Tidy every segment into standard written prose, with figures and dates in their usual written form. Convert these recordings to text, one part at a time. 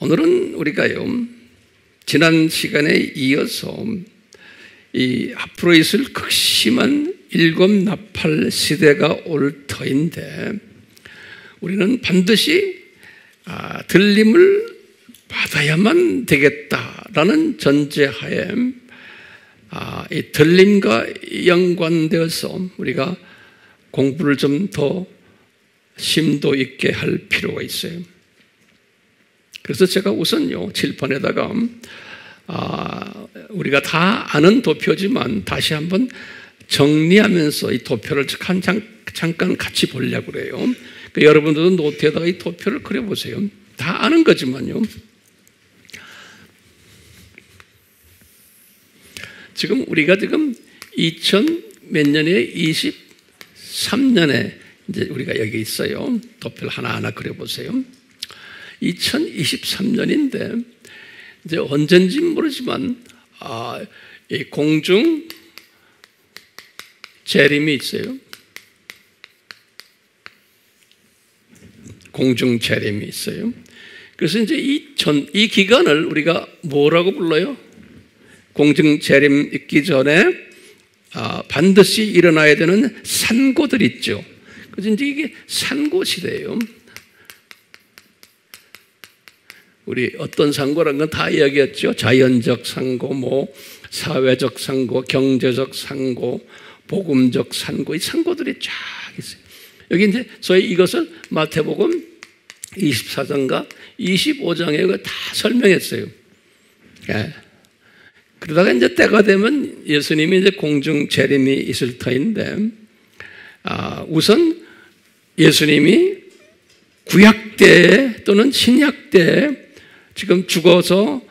오늘은 우리가요, 지난 시간에 이어서 이 앞으로 있을 극심한 일곱 나팔 시대가 올 터인데, 우리는 반드시 들림을 받아야만 되겠다라는 전제하에 이 들림과 연관되어서 우리가 공부를 좀 더 심도 있게 할 필요가 있어요. 그래서 제가 우선요, 칠판에다가 우리가 다 아는 도표지만 다시 한번 정리하면서 이 도표를 잠깐 같이 보려고 그래요. 그러니까 여러분들도 노트에다가 이 도표를 그려보세요. 다 아는 거지만요. 지금 우리가 2000 몇 년에 23년에 이제 우리가 여기 있어요. 도표를 하나하나 그려보세요. 2023년인데 이제 언젠지 모르지만 이 공중 재림이 있어요. 공중 재림이 있어요. 그래서 이제 이 기간을 우리가 뭐라고 불러요? 공중 재림 있기 전에 반드시 일어나야 되는 산고들 있죠. 그래서 이제 이게 산고 시대예요. 우리 어떤 산고라는 건 다 이야기했죠. 자연적 산고, 사회적 산고, 경제적 산고, 복음적 산고, 이 산고들이 쫙 있어요. 여기 이제 소위 이것을 마태복음 24장과 25장에 다 설명했어요. 예. 그러다가 이제 때가 되면 예수님이 이제 공중 재림이 있을 터인데, 우선 예수님이 구약 때 또는 신약 때 지금 죽어서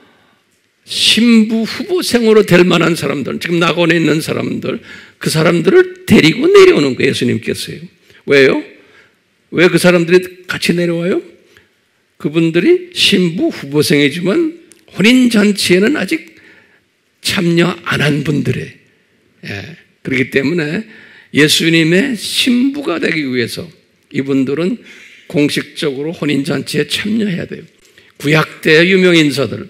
신부 후보생으로 될 만한 사람들, 지금 낙원에 있는 사람들, 그 사람들을 데리고 내려오는 거예요, 예수님께서요. 왜요? 왜 그 사람들이 같이 내려와요? 그분들이 신부 후보생이지만 혼인잔치에는 아직 참여 안 한 분들이에요. 그렇기 때문에 예수님의 신부가 되기 위해서 이분들은 공식적으로 혼인잔치에 참여해야 돼요. 구약 때 유명인사들,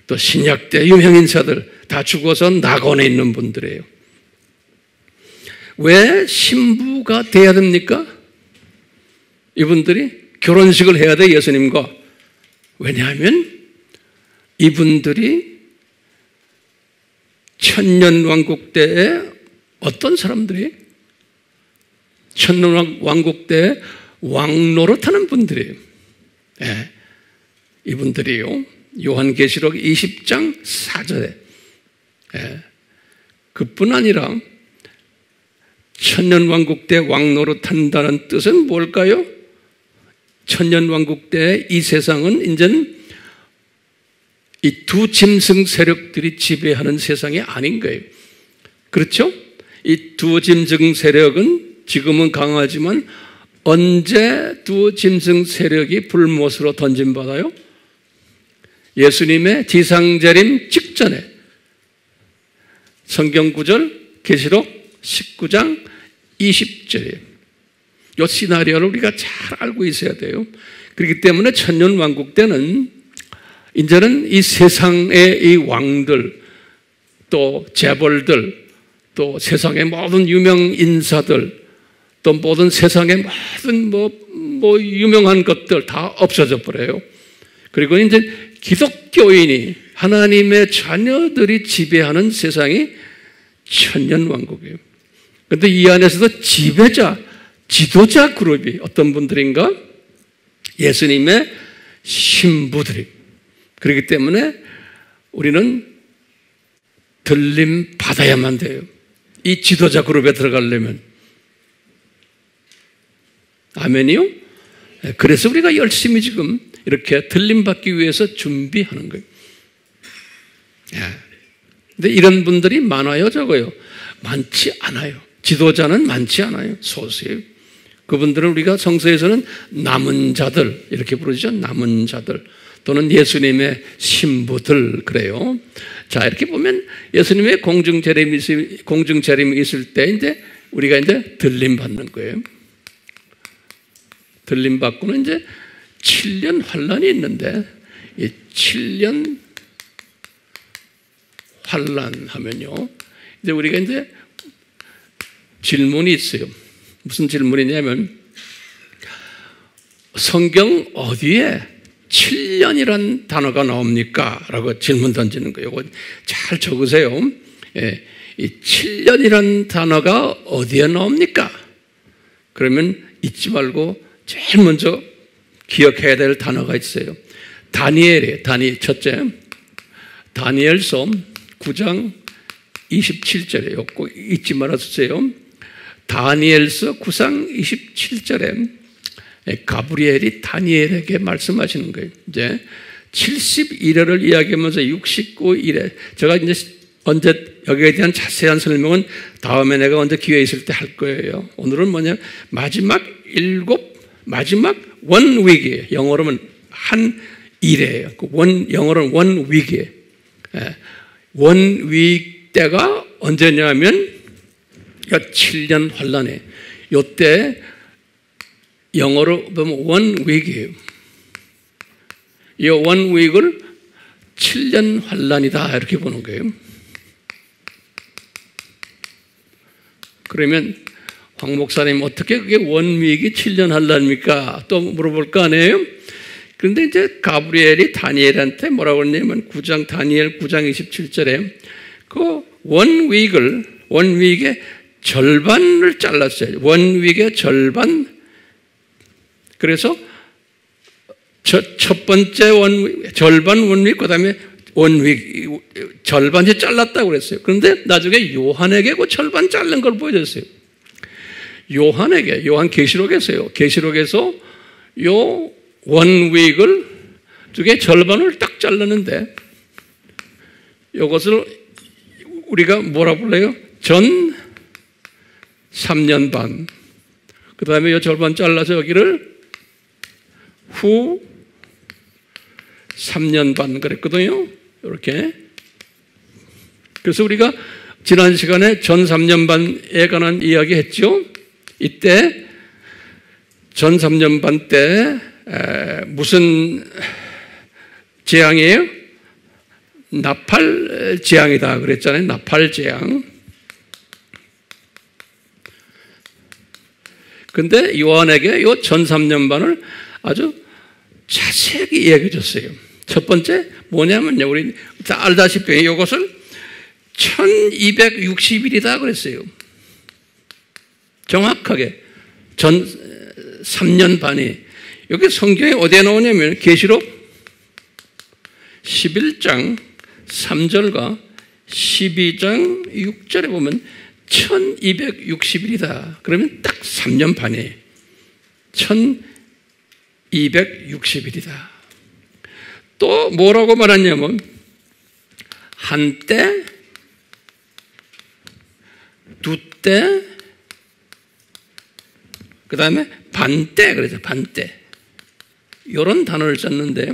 또 신약 때 유명인사들 다 죽어서 낙원에 있는 분들이에요. 왜 신부가 돼야 됩니까? 이분들이 결혼식을 해야 돼, 예수님과. 왜냐하면 이분들이 천년왕국 때에 어떤 사람들이 천년왕국 때에 왕노릇하는 분들이에요. 예. 이분들이요, 요한계시록 20장 4절에 그뿐 아니라 천년왕국 때 왕노릇한다는 뜻은 뭘까요? 천년왕국 때 이 세상은 이제는 이 두 짐승 세력들이 지배하는 세상이 아닌 거예요. 그렇죠? 이 두 짐승 세력은 지금은 강하지만 언제 두 짐승 세력이 불못으로 던짐받아요? 예수님의 지상재림 직전에. 성경 구절 계시록 19장 20절이에요. 이 시나리오를 우리가 잘 알고 있어야 돼요. 그렇기 때문에 천년왕국 때는 이제는 이 세상의 이 왕들, 또 재벌들, 또 세상의 모든 유명 인사들, 또 모든 세상의 모든 유명한 것들 다 없어져 버려요. 그리고 이제 기독교인이, 하나님의 자녀들이 지배하는 세상이 천년왕국이에요. 그런데 이 안에서도 지도자 그룹이 어떤 분들인가? 예수님의 신부들이. 그렇기 때문에 우리는 들림 받아야만 돼요. 이 지도자 그룹에 들어가려면. 아멘이요? 그래서 우리가 열심히 지금 이렇게 들림 받기 위해서 준비하는 거예요. 근데 이런 분들이 많아요, 적어요? 많지 않아요. 지도자는 많지 않아요. 소수예요. 그분들은 우리가 성서에서는 남은 자들 이렇게 부르죠. 남은 자들 또는 예수님의 신부들 그래요. 자, 이렇게 보면 예수님의 공중 재림이 있을 때 이제 우리가 이제 들림 받는 거예요. 들림 받고는 이제 7년 환란이 있는데 이 7년 환란하면요. 이제 우리가 이제 질문이 있어요. 무슨 질문이냐면 성경 어디에 7년이란 단어가 나옵니까? 라고 질문 던지는 거예요. 이거 잘 적으세요. 예, 이 7년이란 단어가 어디에 나옵니까? 그러면 잊지 말고 제일 먼저 기억해야 될 단어가 있어요. 다니엘이에요. 첫째, 다니엘서 9장 27절이에요. 꼭 잊지 말아주세요. 다니엘서 9장 27절에 가브리엘이 다니엘에게 말씀하시는 거예요. 이제 71회를 이야기하면서 69일에 제가 이제 언제 여기에 대한 자세한 설명은 다음에 내가 언제 기회 있을 때 할 거예요. 오늘은 뭐냐? 마지막 원 위기예요. 영어로는 한 일이에요. 영어로는 원 위기예요. 원 위기 때가 언제냐면 7년 환란에 이때 영어로 보면 원 위기예요. 이 원 위기를 7년 환란이다 이렇게 보는 거예요. 그러면 황 목사님 어떻게 그게 원 위기 7년 환란입니까? 또 물어볼 거 아니에요? 그런데 이제 가브리엘이 다니엘한테 뭐라고 했냐면 다니엘 9장 27절에 그 원 위기의 절반을 잘랐어요. 원 위기의 절반. 그래서 첫 번째 절반 원 위기, 그 다음에 원 위기, 절반이 잘랐다고 그랬어요. 그런데 나중에 요한에게 그 절반 자른 걸 보여줬어요. 요한 계시록에서요. 계시록에서 요 원 위기를 두개 절반을 딱 잘랐는데 이것을 우리가 뭐라 불러요? 전 3년 반. 그 다음에 이 절반 잘라서 여기를 후 3년 반 그랬거든요. 이렇게. 그래서 우리가 지난 시간에 전 3년 반에 관한 이야기 했죠. 이때 전 3년 반 때 무슨 재앙이에요? 나팔 재앙이다 그랬잖아요. 나팔 재앙. 근데 요한에게 요 전 3년 반을 아주 자세하게 이야기해 줬어요. 첫 번째 뭐냐면요. 우리 다 알다시피 이것을 1260일이다 그랬어요. 정확하게 전 3년 반이. 여기 성경에 어디에 나오냐면 계시록 11장 3절과 12장 6절에 보면 1260일이다. 그러면 딱 3년 반이에요. 1260일이다. 또 뭐라고 말하냐면 한때, 두때, 그 다음에 반때, 그래서 반때. 이런 단어를 썼는데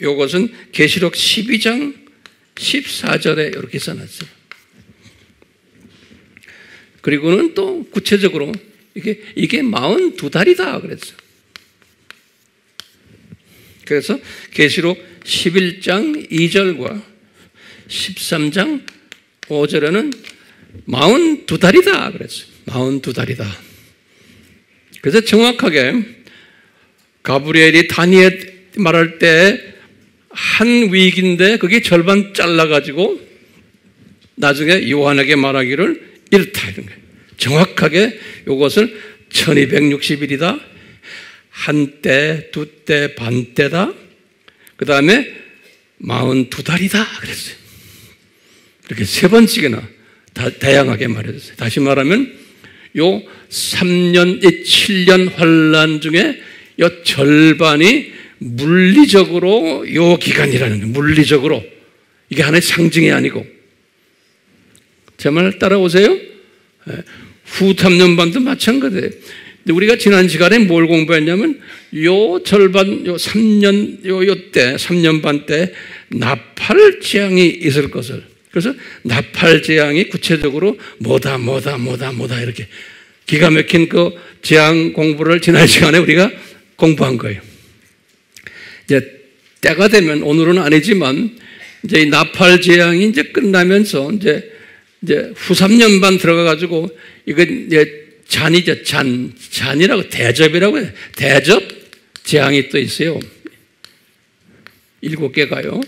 이것은 계시록 12장 14절에 이렇게 써놨어요. 그리고는 또 구체적으로 이게 42달이다 그랬어요. 그래서 계시록 11장 2절과 13장 5절에는 42달이다 그랬어요. 42달이다. 그래서 정확하게 가브리엘이 다니엘 말할 때 한 위기인데 그게 절반 잘라가지고 나중에 요한에게 말하기를 이렇다 이런 거예요. 정확하게 이것을 1260일이다. 한때, 두때, 반때다. 그 다음에 42달이다 그랬어요. 이렇게 세 번씩이나 다양하게 말해줬어요. 다시 말하면 요 3년, 7년 환란 중에 요 절반이 물리적으로 요 기간이라는 거예요. 물리적으로. 이게 하나의 상징이 아니고. 제 말 따라오세요? 후 3년 반도 마찬가지예요. 근데 우리가 지난 시간에 뭘 공부했냐면 요 절반, 요 3년, 요때 3년 반 때 나팔 재앙이 있을 것을. 그래서 나팔 재앙이 구체적으로 뭐다 이렇게 기가 막힌 그 재앙 공부를 지난 시간에 우리가 공부한 거예요. 이제 때가 되면, 오늘은 아니지만, 이제 이 나팔 재앙이 이제 끝나면서 이제 후삼년반 들어가가지고, 이건 이제 잔이죠. 잔이라고, 대접이라고 해요. 대접 재앙이 또 있어요. 7개가요.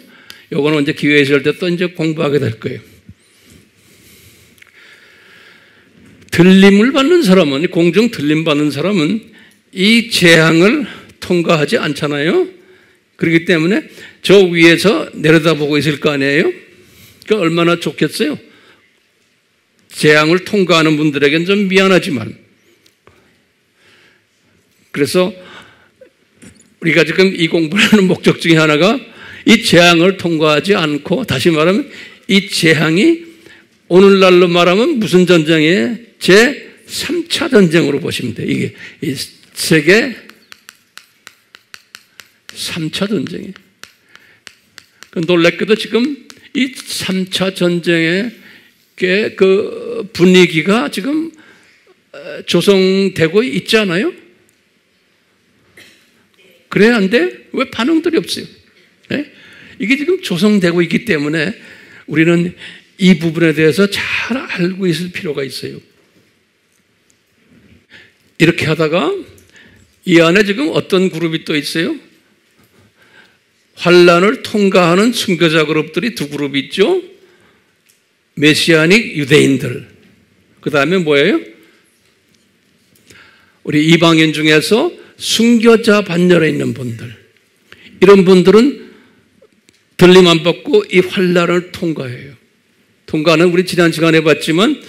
요거는 이제 기회 있을 때 또 이제 공부하게 될 거예요. 들림을 받는 사람은, 공중 들림 받는 사람은 이 재앙을 통과하지 않잖아요. 그렇기 때문에 저 위에서 내려다보고 있을 거 아니에요? 그러니까 얼마나 좋겠어요? 재앙을 통과하는 분들에겐 좀 미안하지만. 그래서 우리가 지금 이 공부를 하는 목적 중에 하나가 이 재앙을 통과하지 않고, 다시 말하면 이 재앙이 오늘날로 말하면 무슨 전쟁이에요? 제3차 전쟁으로 보시면 돼요. 이게 이 세계 3차 전쟁이에요. 놀랍게도 지금 이 3차 전쟁의 그 분위기가 지금 조성되고 있지 않아요? 그래야 안 돼? 왜 반응들이 없어요? 네? 이게 지금 조성되고 있기 때문에 우리는 이 부분에 대해서 잘 알고 있을 필요가 있어요. 이렇게 하다가 이 안에 지금 어떤 그룹이 또 있어요? 환란을 통과하는 순교자 그룹들이 두 그룹이 있죠. 메시아닉 유대인들, 그 다음에 뭐예요? 우리 이방인 중에서 순교자 반열에 있는 분들, 이런 분들은 들림 안 받고 이 환란을 통과해요. 통과는 우리 지난 시간에 봤지만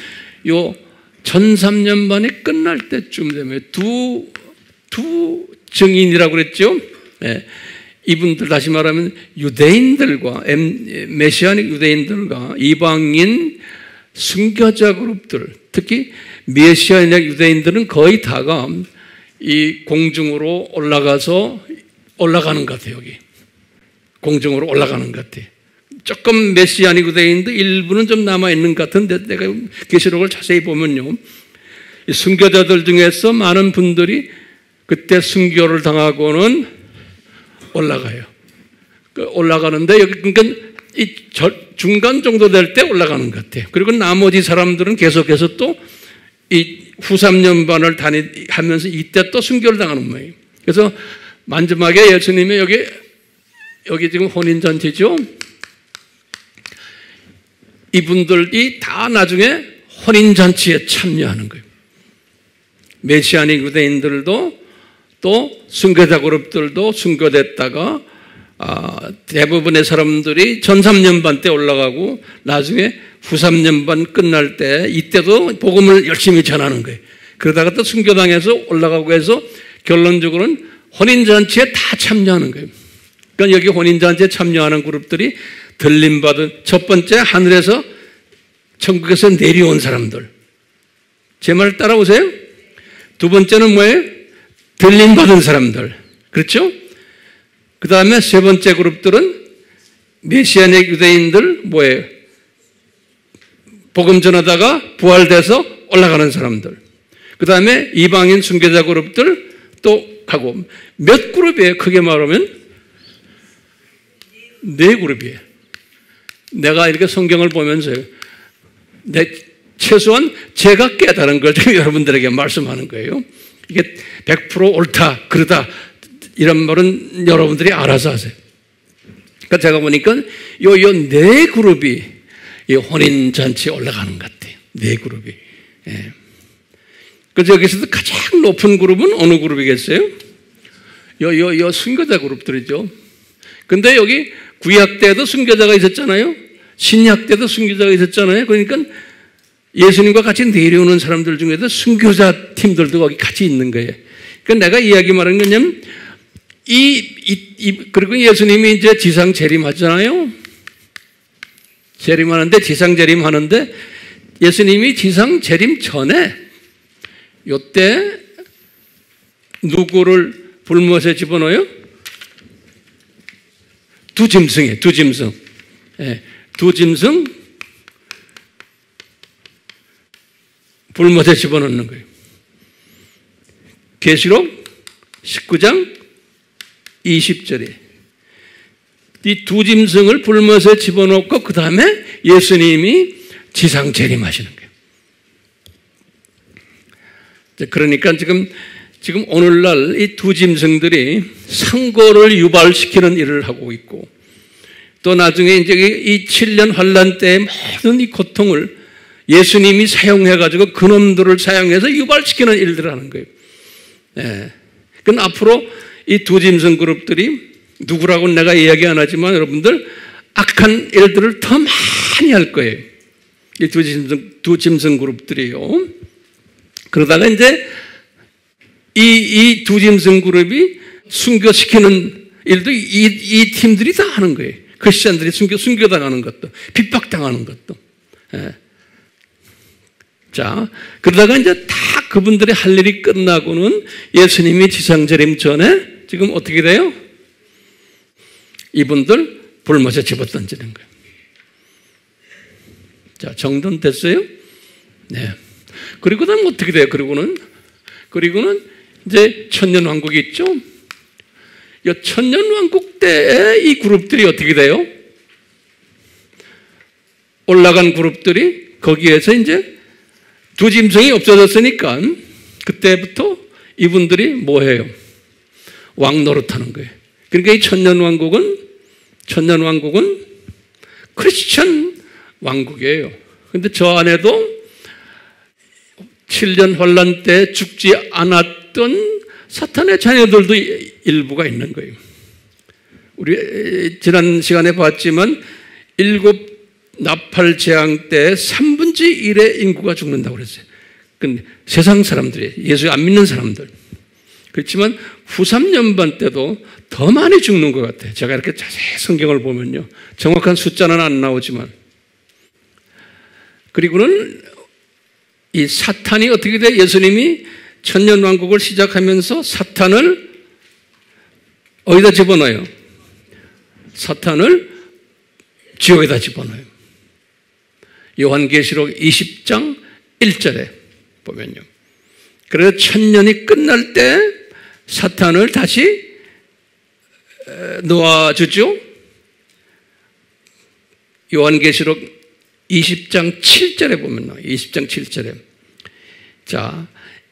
요 1003년 만에 끝날 때쯤 되면 두 증인이라고 그랬죠. 네. 이분들, 다시 말하면 유대인들과 메시아닉 유대인들과 이방인 순교자 그룹들, 특히 메시아닉 유대인들은 거의 다가 이 공중으로 올라가는 것 같아요. 여기 공중으로 올라가는 것 같아요. 조금 메시아닉 유대인도 일부는 좀 남아있는 것 같은데, 내가 계시록을 자세히 보면요, 이 순교자들 중에서 많은 분들이 그때 순교를 당하고는 올라가요. 올라가는데, 여기, 그러니까 이 중간 정도 될 때 올라가는 것 같아요. 그리고 나머지 사람들은 계속해서 또 이 후삼년반을 하면서 이때 또 순교를 당하는 모양이에요. 그래서 마지막에 예수님이 여기 지금 혼인잔치죠? 이분들이 다 나중에 혼인잔치에 참여하는 거예요. 메시아닉 유대인들도 또 순교자 그룹들도 순교됐다가 대부분의 사람들이 전3년반 때 올라가고 나중에 후3년반 끝날 때 이때도 복음을 열심히 전하는 거예요. 그러다가 또 순교당해서 올라가고 해서 결론적으로는 혼인잔치에 다 참여하는 거예요. 그러니까 여기 혼인잔치에 참여하는 그룹들이 들림받은, 첫 번째 하늘에서 천국에서 내려온 사람들. 제 말 따라오세요? 두 번째는 뭐예요? 들림받은 사람들. 그렇죠? 그 다음에 세 번째 그룹들은 메시아닉 유대인들, 뭐예요? 복음 전하다가 부활돼서 올라가는 사람들. 그 다음에 이방인 순교자 그룹들 또 가고. 몇 그룹이에요? 크게 말하면? 네 그룹이에요. 내가 이렇게 성경을 보면서요, 최소한 제가 깨달은 걸 좀 여러분들에게 말씀하는 거예요. 이게 100% 옳다, 그러다, 이런 말은 여러분들이 알아서 하세요. 그러니까 제가 보니까 요 네 그룹이 이 혼인잔치에 올라가는 것 같아요. 네 그룹이. 예. 그래서 여기서도 가장 높은 그룹은 어느 그룹이겠어요? 요 순교자 그룹들이죠. 근데 여기 구약 때도 순교자가 있었잖아요. 신약 때도 순교자가 있었잖아요. 그러니까 예수님과 같이 내려오는 사람들 중에도 순교자 팀들도 거기 같이 있는 거예요. 그러니까 내가 이야기 말하는 건 뭐냐면, 그리고 예수님이 이제 지상 재림하잖아요. 재림하는데, 지상 재림하는데, 예수님이 지상 재림 전에, 요때, 누구를 불못에 집어넣어요? 두 짐승이에요, 두 짐승. 예, 두 짐승, 불못에 집어넣는 거예요. 계시록 19장 20절에 이 두 짐승을 불못에 집어넣고 그 다음에 예수님이 지상 재림하시는 거예요. 그러니까 지금 오늘날 이 두 짐승들이 상고를 유발시키는 일을 하고 있고, 또 나중에 이제 이 7년 환란 때의 모든 이 고통을 예수님이 사용해가지고 그놈들을 사용해서 유발시키는 일들을 하는 거예요. 예. 그럼 앞으로 이 두 짐승 그룹들이 누구라고는 내가 이야기 안 하지만 여러분들 악한 일들을 더 많이 할 거예요. 이 두 짐승 그룹들이요. 그러다가 이제 이 두 짐승 그룹이 순교시키는 일도 이 팀들이 다 하는 거예요. 크리스천들이 순교당하는 것도, 핍박당하는 것도. 예. 자, 그러다가 이제 다 그분들의 할 일이 끝나고는 예수님이 지상재림 전에 지금 어떻게 돼요? 이분들 불못에 집어던지는 거예요. 자, 정돈됐어요? 네. 그리고 다음 어떻게 돼요? 그리고는 이제 천년왕국이 있죠? 이 천년왕국 때 이 그룹들이 어떻게 돼요? 올라간 그룹들이 거기에서 이제 두 짐승이 없어졌으니까 그때부터 이분들이 뭐 해요? 왕 노릇하는 거예요. 그러니까 이 천년왕국은 크리스천 왕국이에요. 근데 저 안에도 7년 환란 때 죽지 않았던 사탄의 자녀들도 일부가 있는 거예요. 우리 지난 시간에 봤지만 7 나팔 재앙 때 3분의 1의 인구가 죽는다고 그랬어요. 근데 세상 사람들이, 예수 안 믿는 사람들. 그렇지만 후 3년반 때도 더 많이 죽는 것 같아요. 제가 이렇게 자세히 성경을 보면요. 정확한 숫자는 안 나오지만. 그리고는 이 사탄이 어떻게 돼? 예수님이 천년왕국을 시작하면서 사탄을 어디다 집어넣어요? 사탄을 지옥에다 집어넣어요. 요한계시록 20장 1절에 보면요. 그래서 천년이 끝날 때 사탄을 다시 놓아주죠. 요한계시록 20장 7절에 보면 나와요. 20장 7절에. 자,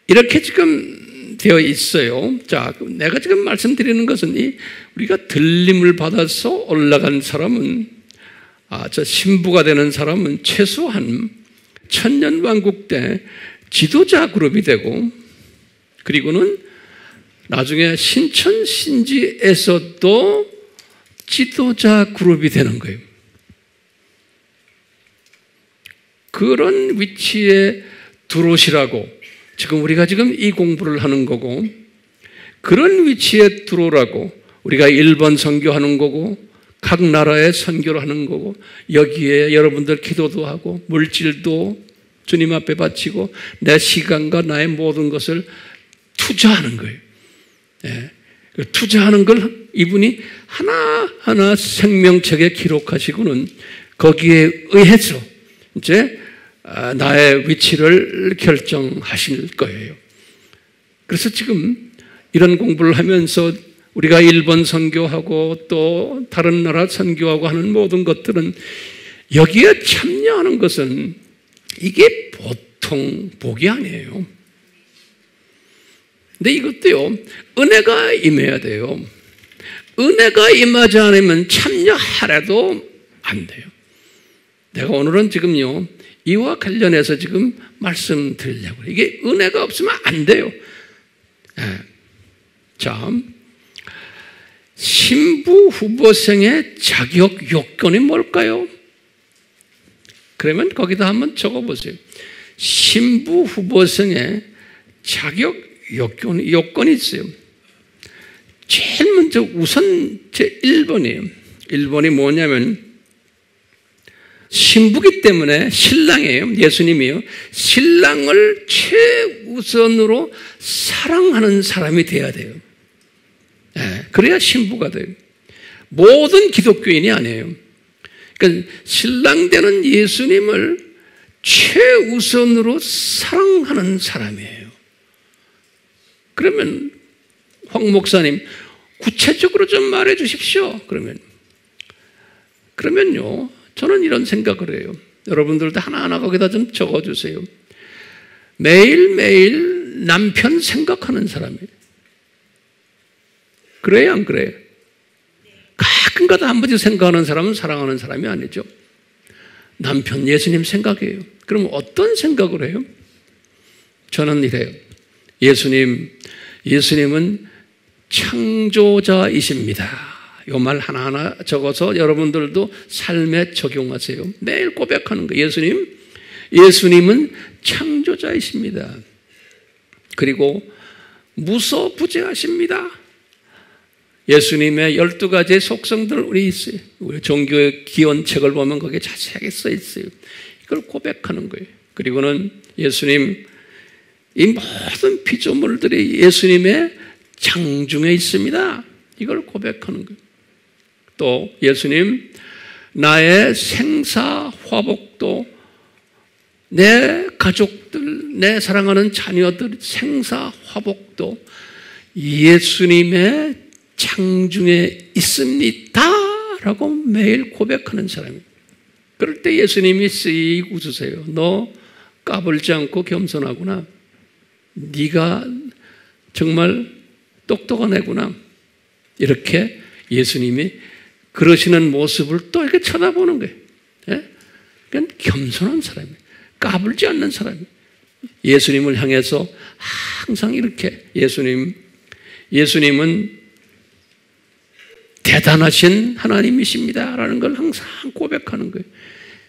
이렇게 지금 되어 있어요. 자, 내가 지금 말씀드리는 것은 우리가 들림을 받아서 올라간 사람은, 저 신부가 되는 사람은 최소한 천년왕국 때 지도자 그룹이 되고, 그리고는 나중에 신천신지에서도 지도자 그룹이 되는 거예요. 그런 위치에 들어오시라고 지금 우리가 지금 이 공부를 하는 거고, 그런 위치에 들어오라고 우리가 1번 선교하는 거고, 각 나라에 선교를 하는 거고, 여기에 여러분들 기도도 하고 물질도 주님 앞에 바치고 내 시간과 나의 모든 것을 투자하는 거예요. 예. 투자하는 걸 이분이 하나하나 생명책에 기록하시고는 거기에 의해서 이제 나의 위치를 결정하실 거예요. 그래서 지금 이런 공부를 하면서 우리가 일본 선교하고 또 다른 나라 선교하고 하는 모든 것들은 여기에 참여하는 것은 이게 보통 복이 아니에요. 근데 이것도요, 은혜가 임해야 돼요. 은혜가 임하지 않으면 참여하라도 안 돼요. 내가 오늘은 지금요, 이와 관련해서 지금 말씀드리려고 해요. 이게 은혜가 없으면 안 돼요. 네. 자, 신부 후보생의 자격 요건이 뭘까요? 그러면 거기다 한번 적어보세요. 신부 후보생의 자격 요건이 있어요. 제일 먼저 우선 제 1번이에요. 1번이 뭐냐면 신부기 때문에 신랑이에요. 예수님이요. 신랑을 최우선으로 사랑하는 사람이 돼야 돼요. 네, 그래야 신부가 돼요. 모든 기독교인이 아니에요. 그러니까 신랑 되는 예수님을 최우선으로 사랑하는 사람이에요. 그러면 황 목사님 구체적으로 좀 말해 주십시오. 그러면 그러면요, 저는 이런 생각을 해요. 여러분들도 하나하나 거기다 좀 적어주세요. 매일매일 남편 생각하는 사람이에요. 그래요, 안 그래요? 가끔가다 한 번씩 생각하는 사람은 사랑하는 사람이 아니죠. 남편 예수님 생각해요. 그럼 어떤 생각을 해요? 저는 이래요. 예수님은 창조자이십니다. 이 말 하나하나 적어서 여러분들도 삶에 적용하세요. 매일 고백하는 거예요. 예수님은 창조자이십니다. 그리고 무소부재하십니다. 예수님의 12가지의 속성들 우리 있어요. 우리 종교의 기원책을 보면 거기에 자세하게 써 있어요. 이걸 고백하는 거예요. 그리고는 예수님, 이 모든 피조물들이 예수님의 장중에 있습니다. 이걸 고백하는 거예요. 또 예수님, 나의 생사화복도, 내 가족들, 내 사랑하는 자녀들 생사화복도 예수님의 장중에 있습니다 라고 매일 고백하는 사람이에요. 그럴 때 예수님이 씩 웃으세요. 너 까불지 않고 겸손하구나. 네가 정말 똑똑한 애구나. 이렇게 예수님이 그러시는 모습을 또 이렇게 쳐다보는 거예요. 예? 그러니까 겸손한 사람이에요. 까불지 않는 사람이에요. 예수님을 향해서 항상 이렇게 예수님은 대단하신 하나님이십니다 라는 걸 항상 고백하는 거예요.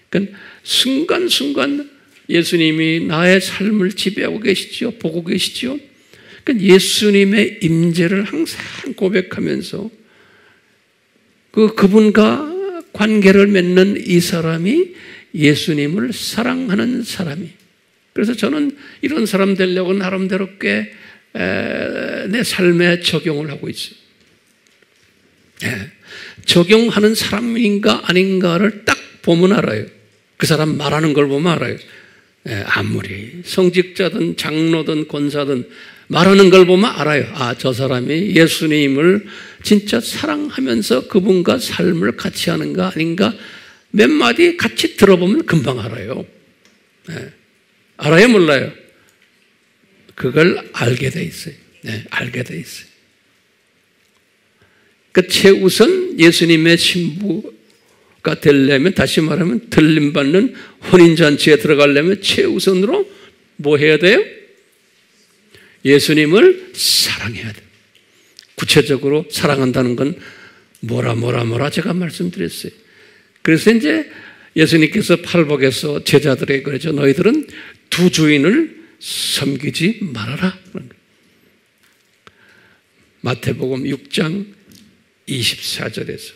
그러니까 순간순간 예수님이 나의 삶을 지배하고 계시지요. 보고 계시지요. 그러니까 예수님의 임재를 항상 고백하면서 그분과 관계를 맺는 이 사람이 예수님을 사랑하는 사람이. 그래서 저는 이런 사람 되려고 나름대로 꽤 내 삶에 적용을 하고 있어요. 적용하는 사람인가 아닌가를 딱 보면 알아요. 그 사람 말하는 걸 보면 알아요. 아무리 성직자든 장로든 권사든 말하는 걸 보면 알아요. 아, 저 사람이 예수님을 진짜 사랑하면서 그분과 삶을 같이 하는가 아닌가 몇 마디 같이 들어보면 금방 알아요. 알아요, 몰라요? 그걸 알게 돼 있어요. 알게 돼 있어요. 그 최우선 예수님의 신부가 되려면, 다시 말하면 들림받는 혼인잔치에 들어가려면 최우선으로 뭐 해야 돼요? 예수님을 사랑해야 돼요. 구체적으로 사랑한다는 건 뭐라 제가 말씀드렸어요. 그래서 이제 예수님께서 팔복에서 제자들에게 그러죠. 너희들은 두 주인을 섬기지 말아라. 마태복음 6장 24절에서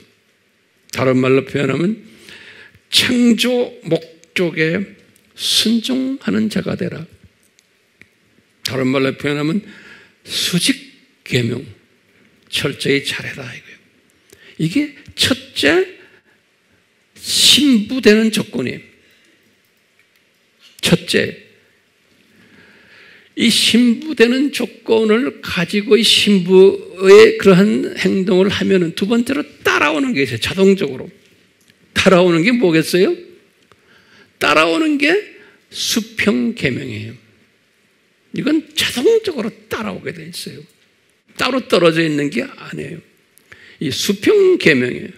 다른 말로 표현하면 창조 목적에 순종하는 자가 되라. 다른 말로 표현하면 수직 계명 철저히 잘해라 이거예요. 이게 첫째 신부되는 조건이에요. 첫째, 이 신부되는 조건을 가지고 이 신부의 그러한 행동을 하면은 두 번째로 따라오는 게 있어요. 자동적으로 따라오는 게 뭐겠어요? 따라오는 게 수평계명이에요. 이건 자동적으로 따라오게 돼 있어요. 따로 떨어져 있는 게 아니에요. 이 수평계명이에요.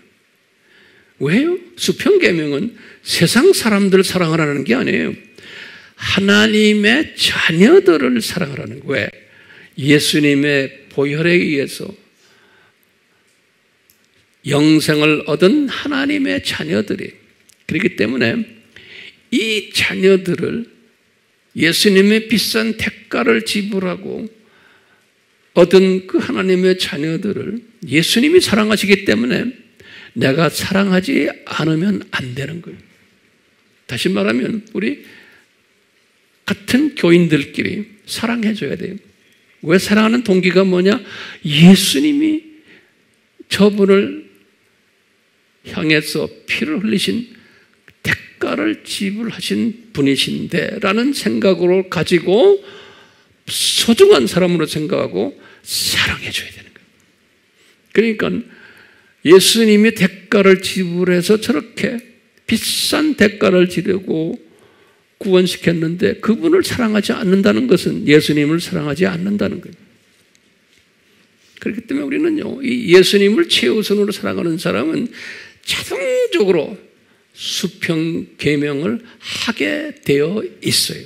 왜요? 수평계명은 세상 사람들을 사랑하라는 게 아니에요. 하나님의 자녀들을 사랑하라는 거예요. 왜? 예수님의 보혈에 의해서 영생을 얻은 하나님의 자녀들이, 그렇기 때문에 이 자녀들을 예수님의 비싼 대가를 지불하고 얻은 그 하나님의 자녀들을 예수님이 사랑하시기 때문에 내가 사랑하지 않으면 안 되는 거예요. 다시 말하면 우리 같은 교인들끼리 사랑해줘야 돼요. 왜 사랑하는 동기가 뭐냐? 예수님이 저분을 향해서 피를 흘리신 대가를 지불하신 분이신데 라는 생각으로 가지고 소중한 사람으로 생각하고 사랑해줘야 되는 거예요. 그러니까 예수님이 대가를 지불해서 저렇게 비싼 대가를 지르고 구원시켰는데 그분을 사랑하지 않는다는 것은 예수님을 사랑하지 않는다는 거예요. 그렇기 때문에 우리는요, 이 예수님을 최우선으로 사랑하는 사람은 자동적으로 수평 계명을 하게 되어 있어요.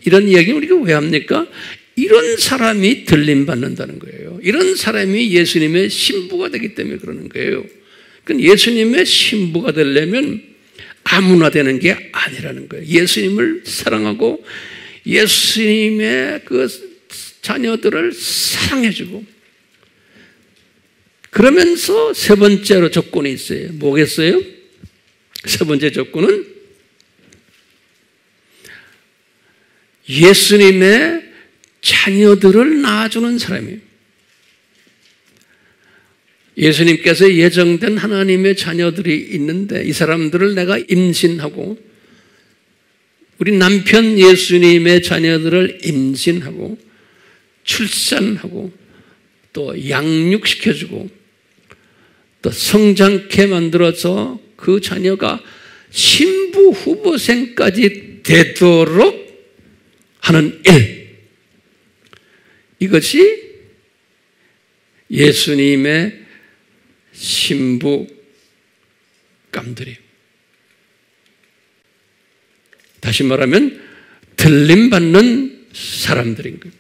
이런 이야기는 우리가 왜 합니까? 이런 사람이 들림받는다는 거예요. 이런 사람이 예수님의 신부가 되기 때문에 그러는 거예요. 그러니까 예수님의 신부가 되려면 아무나 되는 게 아니라는 거예요. 예수님을 사랑하고 예수님의 그 자녀들을 사랑해주고, 그러면서 세 번째로 조건이 있어요. 뭐겠어요? 세 번째 조건은 예수님의 자녀들을 낳아주는 사람이에요. 예수님께서 예정된 하나님의 자녀들이 있는데 이 사람들을 내가 임신하고, 우리 남편 예수님의 자녀들을 임신하고 출산하고 또 양육시켜주고 또 성장케 만들어서 그 자녀가 신부 후보생까지 되도록 하는 일, 이것이 예수님의 신부감들이에요. 다시 말하면 들림받는 사람들인 거예요.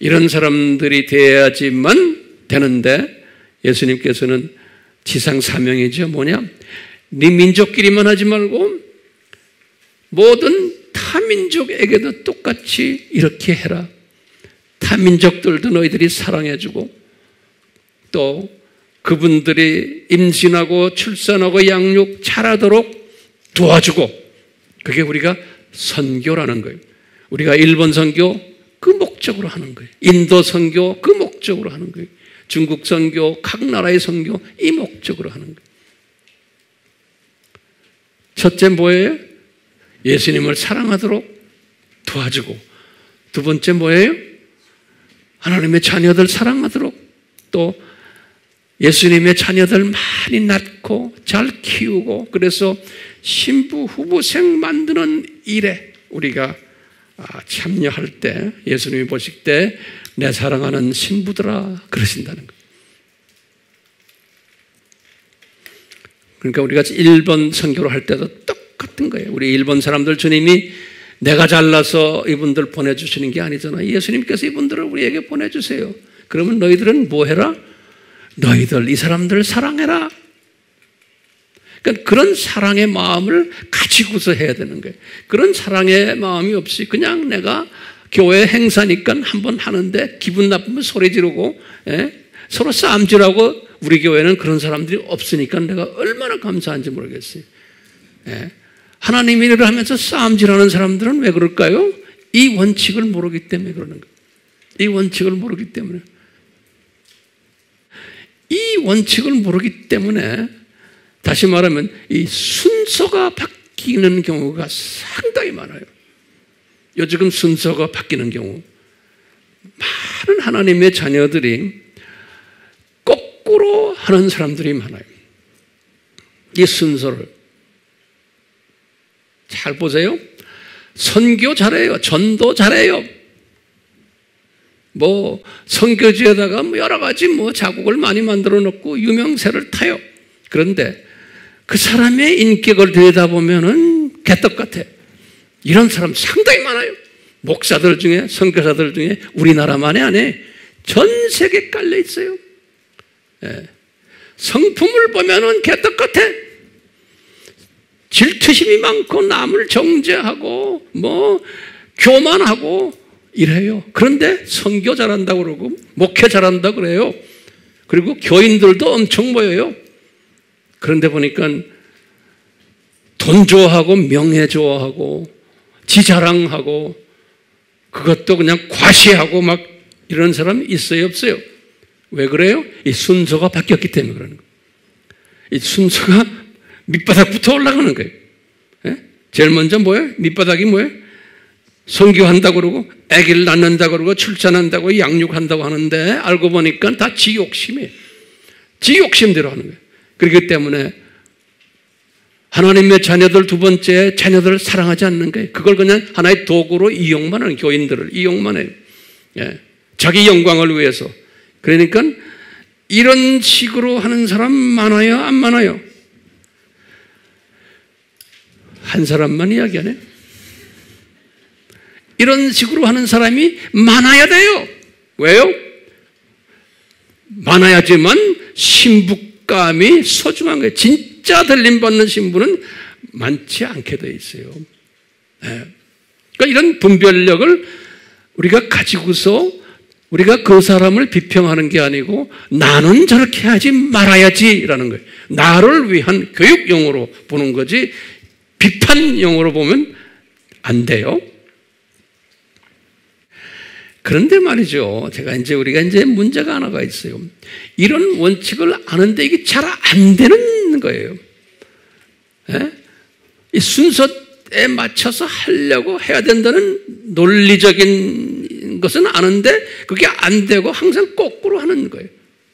이런 사람들이 돼야지만 되는데, 예수님께서는 지상 사명이죠. 뭐냐? 네 민족끼리만 하지 말고 모든 타민족에게도 똑같이 이렇게 해라. 타민족들도 너희들이 사랑해주고 또 그분들이 임신하고 출산하고 양육 잘하도록 도와주고, 그게 우리가 선교라는 거예요. 우리가 일본 선교 그 목적으로 하는 거예요. 인도 선교 그 목적으로 하는 거예요. 중국 선교, 각 나라의 선교 이 목적으로 하는 거예요. 첫째 뭐예요? 예수님을 사랑하도록 도와주고, 두 번째 뭐예요? 하나님의 자녀들 사랑하도록, 또 예수님의 자녀들 많이 낳고 잘 키우고, 그래서 신부 후보생 만드는 일에 우리가 참여할 때 예수님이 보실 때 내 사랑하는 신부들아 그러신다는 거예요. 그러니까 우리가 일본 선교를 할 때도 똑같은 거예요. 우리 일본 사람들 주님이 내가 잘나서 이분들 보내주시는 게 아니잖아요. 예수님께서 이분들을 우리에게 보내주세요. 그러면 너희들은 뭐 해라? 너희들 이 사람들을 사랑해라. 그러니까 그런 사랑의 마음을 가지고서 해야 되는 거예요. 그런 사랑의 마음이 없이 그냥 내가 교회 행사니까 한번 하는데 기분 나쁘면 소리 지르고 서로 싸움질하고, 우리 교회는 그런 사람들이 없으니까 내가 얼마나 감사한지 모르겠어요. 하나님 일을 하면서 싸움질하는 사람들은 왜 그럴까요? 이 원칙을 모르기 때문에 그러는 거예요. 이 원칙을 모르기 때문에. 이 원칙을 모르기 때문에, 다시 말하면 이 순서가 바뀌는 경우가 상당히 많아요. 요즘 순서가 바뀌는 경우, 많은 하나님의 자녀들이 거꾸로 하는 사람들이 많아요. 이 순서를 잘 보세요. 선교 잘해요. 전도 잘해요. 뭐 선교지에다가 뭐 여러 가지 뭐 자국을 많이 만들어 놓고 유명세를 타요. 그런데 그 사람의 인격을 들여다보면은 개떡 같아. 이런 사람 상당히 많아요. 목사들 중에, 선교사들 중에 우리나라만이 안에 전 세계에 깔려 있어요. 성품을 보면은 개떡 같아. 질투심이 많고 남을 정죄하고 뭐 교만하고 이래요. 그런데 선교 잘한다고 그러고 목회 잘한다고 그래요. 그리고 교인들도 엄청 모여요. 그런데 보니까 돈 좋아하고 명예 좋아하고 지 자랑하고 그것도 그냥 과시하고 막 이런 사람 있어요, 없어요? 왜 그래요? 이 순서가 바뀌었기 때문에 그러는 거예요. 이 순서가 밑바닥부터 올라가는 거예요. 제일 먼저 뭐예요? 밑바닥이 뭐예요? 선교한다고 그러고 아기를 낳는다고 그러고 출산한다고 양육한다고 하는데 알고 보니까 다 지 욕심이에요. 지 욕심대로 하는 거예요. 그렇기 때문에 하나님의 자녀들, 두 번째 자녀들을 사랑하지 않는 거예요. 그걸 그냥 하나의 도구로 이용만 하는, 교인들을 이용만 해요. 예. 자기 영광을 위해서. 그러니까 이런 식으로 하는 사람 많아요, 안 많아요? 한 사람만 이야기하네. 이런 식으로 하는 사람이 많아야 돼요. 왜요? 많아야지만 신부감이 소중한 거예요. 진짜 들림받는 신부는 많지 않게 돼 있어요. 네. 그러니까 이런 분별력을 우리가 가지고서 우리가 그 사람을 비평하는 게 아니고 나는 저렇게 하지 말아야지라는 거예요. 나를 위한 교육용으로 보는 거지 비판용으로 보면 안 돼요. 그런데 말이죠. 우리가 문제가 하나가 있어요. 이런 원칙을 아는데 이게 잘 안 되는 거예요. 예? 이 순서에 맞춰서 하려고 해야 된다는 논리적인 것은 아는데 그게 안 되고 항상 거꾸로 하는 거예요.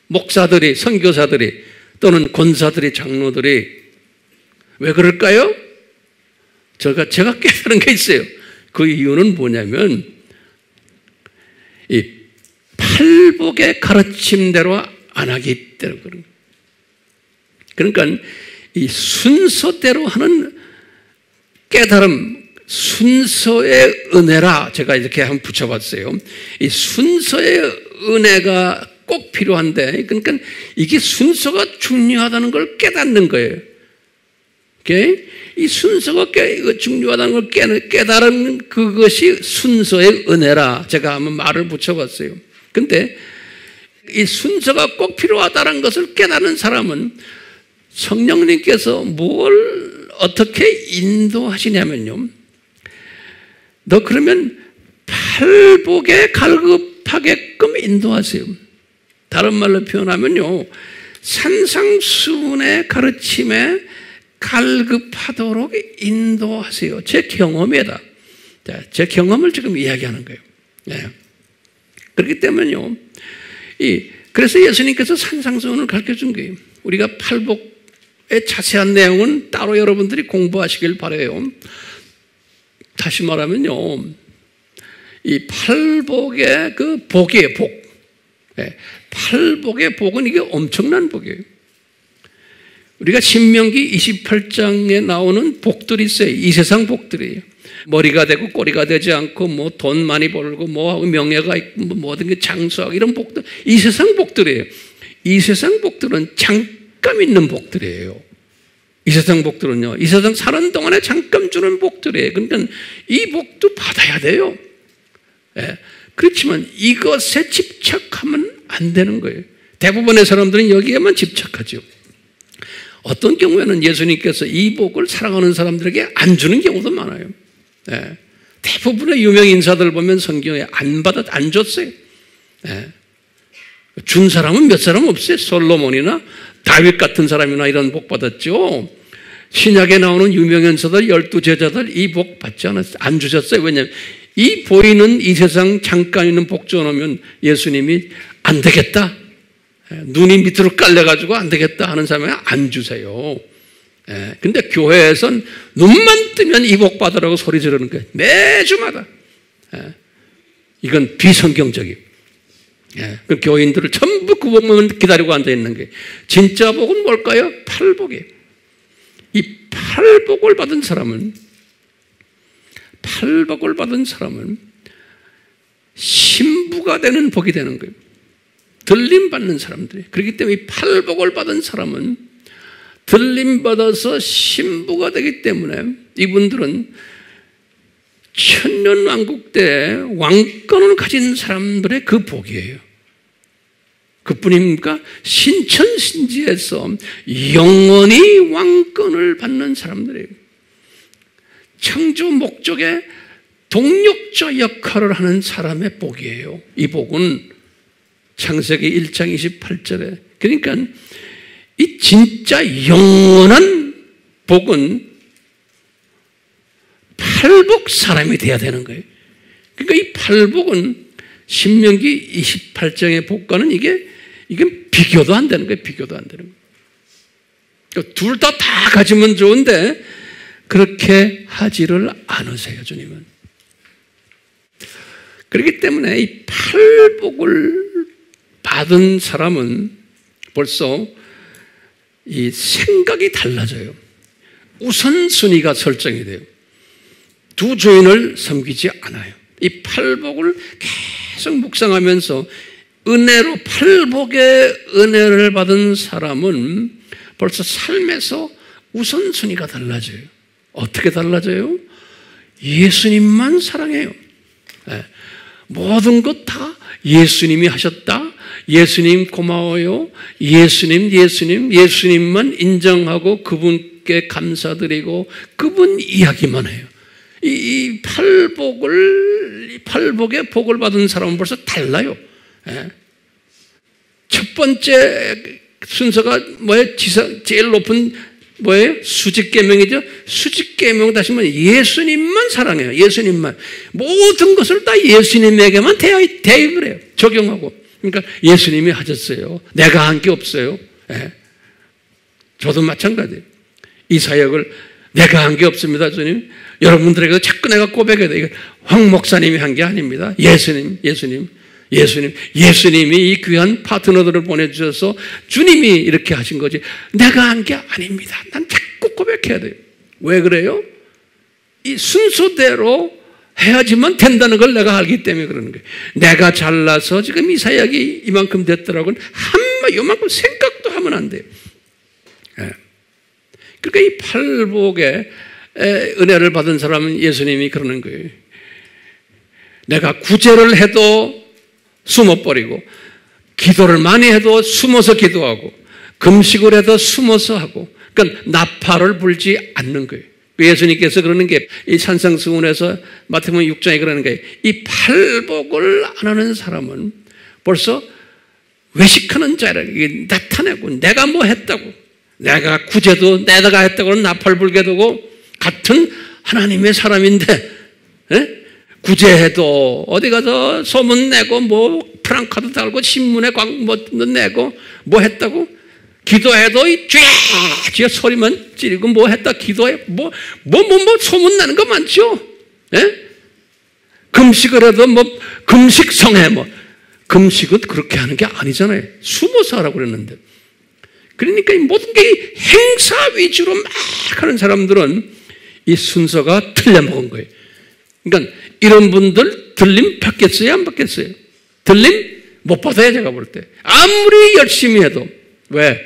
목사들이, 선교사들이 또는 권사들이, 장로들이 왜 그럴까요? 제가 깨달은 게 있어요. 그 이유는 뭐냐면 이 팔복의 가르침대로 안 하기 때문에 그런 거예요. 그러니까 이 순서대로 하는 깨달음, 순서의 은혜라 제가 이렇게 한번 붙여봤어요. 이 순서의 은혜가 꼭 필요한데, 그러니까 이게 순서가 중요하다는 걸 깨닫는 거예요. 이 순서가 중요하다는 걸 깨달은 그것이 순서의 은혜라 제가 한번 말을 붙여봤어요. 근데 이 순서가 꼭 필요하다는 것을 깨닫는 사람은 성령님께서 뭘 어떻게 인도하시냐면요. 너 그러면 팔복에 갈급하게끔 인도하세요. 다른 말로 표현하면요. 산상수훈의 가르침에 갈급하도록 인도하세요. 제 경험이다. 제 경험을 지금 이야기하는 거예요. 네. 그렇기 때문에요. 그래서 예수님께서 산상수훈을 가르쳐 준 거예요. 우리가 팔복의 자세한 내용은 따로 여러분들이 공부하시길 바라요. 다시 말하면요. 이 팔복의 그 복이에요, 복. 네. 팔복의 복은 이게 엄청난 복이에요. 우리가 신명기 28장에 나오는 복들이 있어요. 이 세상 복들이에요. 머리가 되고 꼬리가 되지 않고 뭐 돈 많이 벌고 뭐 명예가 있고 뭐든 게 장수하고 이런 복들, 이 세상 복들이에요. 이 세상 복들은 잠깐 있는 복들이에요. 이 세상 복들은요. 이 세상 사는 동안에 잠깐 주는 복들이에요. 그러니까 이 복도 받아야 돼요. 예. 그렇지만 이것에 집착하면 안 되는 거예요. 대부분의 사람들은 여기에만 집착하죠. 어떤 경우에는 예수님께서 이 복을 사랑하는 사람들에게 안 주는 경우도 많아요. 예. 대부분의 유명 인사들 보면 성경에 안 줬어요. 예. 준 사람은 몇 사람 없어요. 솔로몬이나 다윗 같은 사람이나 이런 복 받았죠. 신약에 나오는 유명 인사들 12제자들 이 복 받지 않았어요. 안 주셨어요. 왜냐하면 이 보이는 이 세상 잠깐 있는 복 줘놓으면 예수님이 안 되겠다. 눈이 밑으로 깔려가지고 안 되겠다 하는 사람은 안 주세요. 근데 교회에선 눈만 뜨면 이 복 받으라고 소리 지르는 거예요. 매주마다. 이건 비성경적이에요. 그 교인들을 전부 그 복만 기다리고 앉아있는 거예요. 진짜 복은 뭘까요? 팔복이에요. 이 팔복을 받은 사람은 신부가 되는 복이 되는 거예요. 들림받는 사람들이. 그렇기 때문에 이 팔복을 받은 사람은 들림받아서 신부가 되기 때문에 이분들은 천년왕국 때 왕권을 가진 사람들의 그 복이에요. 그뿐입니까? 신천신지에서 영원히 왕권을 받는 사람들이에요. 창조 목적의 동력자 역할을 하는 사람의 복이에요. 이 복은 창세기 1장 28절에. 그러니까 이 진짜 영원한 복은 팔복 사람이 돼야 되는 거예요. 그러니까 이 팔복은 신명기 28장의 복과는 이게 비교도 안 되는 거예요. 비교도 안 되는 거예요. 그러니까 둘 다 가지면 좋은데 그렇게 하지를 않으세요, 주님은. 그렇기 때문에 이 팔복을 받은 사람은 벌써 이 생각이 달라져요. 우선순위가 설정이 돼요. 두 주인을 섬기지 않아요. 이 팔복을 계속 묵상하면서 은혜로 팔복의 은혜를 받은 사람은 벌써 삶에서 우선순위가 달라져요. 어떻게 달라져요? 예수님만 사랑해요. 모든 것 다 예수님이 하셨다. 예수님 고마워요. 예수님만 인정하고 그분께 감사드리고 그분 이야기만 해요. 이 팔복의 복을 받은 사람은 벌써 달라요. 첫 번째 순서가 뭐예요? 제일 높은 뭐예요? 수직계명이죠. 수직계명 다시 말하면 예수님만 사랑해요. 예수님만. 모든 것을 다 예수님에게만 대입을 해요. 적용하고. 그러니까 예수님이 하셨어요. 내가 한 게 없어요. 저도 마찬가지예요. 이 사역을 내가 한 게 없습니다, 주님. 여러분들에게 자꾸 내가 고백해야 돼요. 황 목사님이 한 게 아닙니다. 예수님이 이 귀한 파트너들을 보내주셔서 주님이 이렇게 하신 거지 내가 한 게 아닙니다. 난 자꾸 고백해야 돼요. 왜 그래요? 이 순서대로 해야지만 된다는 걸 내가 알기 때문에 그러는 거예요. 내가 잘나서 지금 이 사역이 이만큼 됐더라고는 요만큼 생각도 하면 안 돼요. 그러니까 이 팔복의 은혜를 받은 사람은 예수님이 그러는 거예요. 내가 구제를 해도 숨어버리고 기도를 많이 해도 숨어서 기도하고 금식을 해도 숨어서 하고 그러니까 나팔을 불지 않는 거예요. 예수님께서 그러는 게 이 산상수훈에서 마태복음 6장에 그러는 거예요. 이 팔복을 안 하는 사람은 벌써 외식하는 자를 나타내고 내가 뭐 했다고 내가 구제도 내가 했다고는 나팔 불게 되고 같은 하나님의 사람인데 구제해도 어디 가서 소문 내고 뭐 프랑카드 달고 신문에 광고 내고 뭐 했다고 기도해도 쥐어 소리만 지르고 뭐 했다 기도해 뭐 소문 나는 거 많죠. 금식을 해도 뭐 금식성회 뭐 금식은 그렇게 하는 게 아니잖아요. 숨어서 하라고 그랬는데 그러니까 이 모든 게 행사 위주로 막 하는 사람들은 이 순서가 틀려먹은 거예요. 그러니까 이런 분들 들림 받겠어요? 안 받겠어요? 들림 못 받아요. 제가 볼 때 아무리 열심히 해도 왜?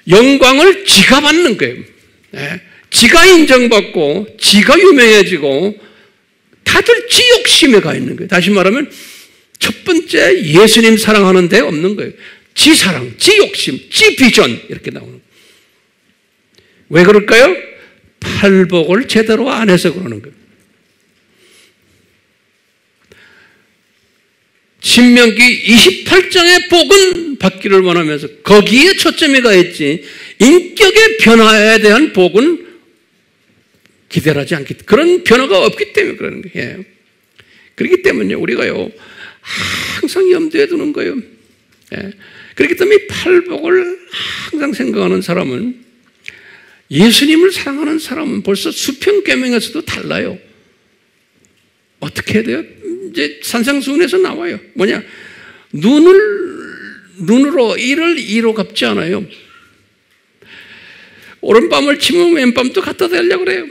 영광을 지가 받는 거예요. 지가 인정받고 지가 유명해지고 다들 지 욕심에 가 있는 거예요. 다시 말하면 첫 번째 예수님 사랑하는 데 없는 거예요. 지 사랑, 지 욕심, 지 비전 이렇게 나오는 거예요. 왜 그럴까요? 팔복을 제대로 안 해서 그러는 거예요. 신명기 28장의 복은 받기를 원하면서 거기에 초점이 가 있지 인격의 변화에 대한 복은 기대를 하지 않기 때문에 그런 변화가 없기 때문에 그러는 거예요. 그렇기 때문에 우리가요 항상 염두에 두는 거예요. 그렇기 때문에 이 팔복을 항상 생각하는 사람은 예수님을 사랑하는 사람은 벌써 수평계명에서도 달라요. 어떻게 해야 돼요? 이제 산상수훈에서 나와요. 뭐냐? 눈으로 이를 이로 갚지 않아요. 오른밤을 치면 왼밤도 갖다 대려고 그래요.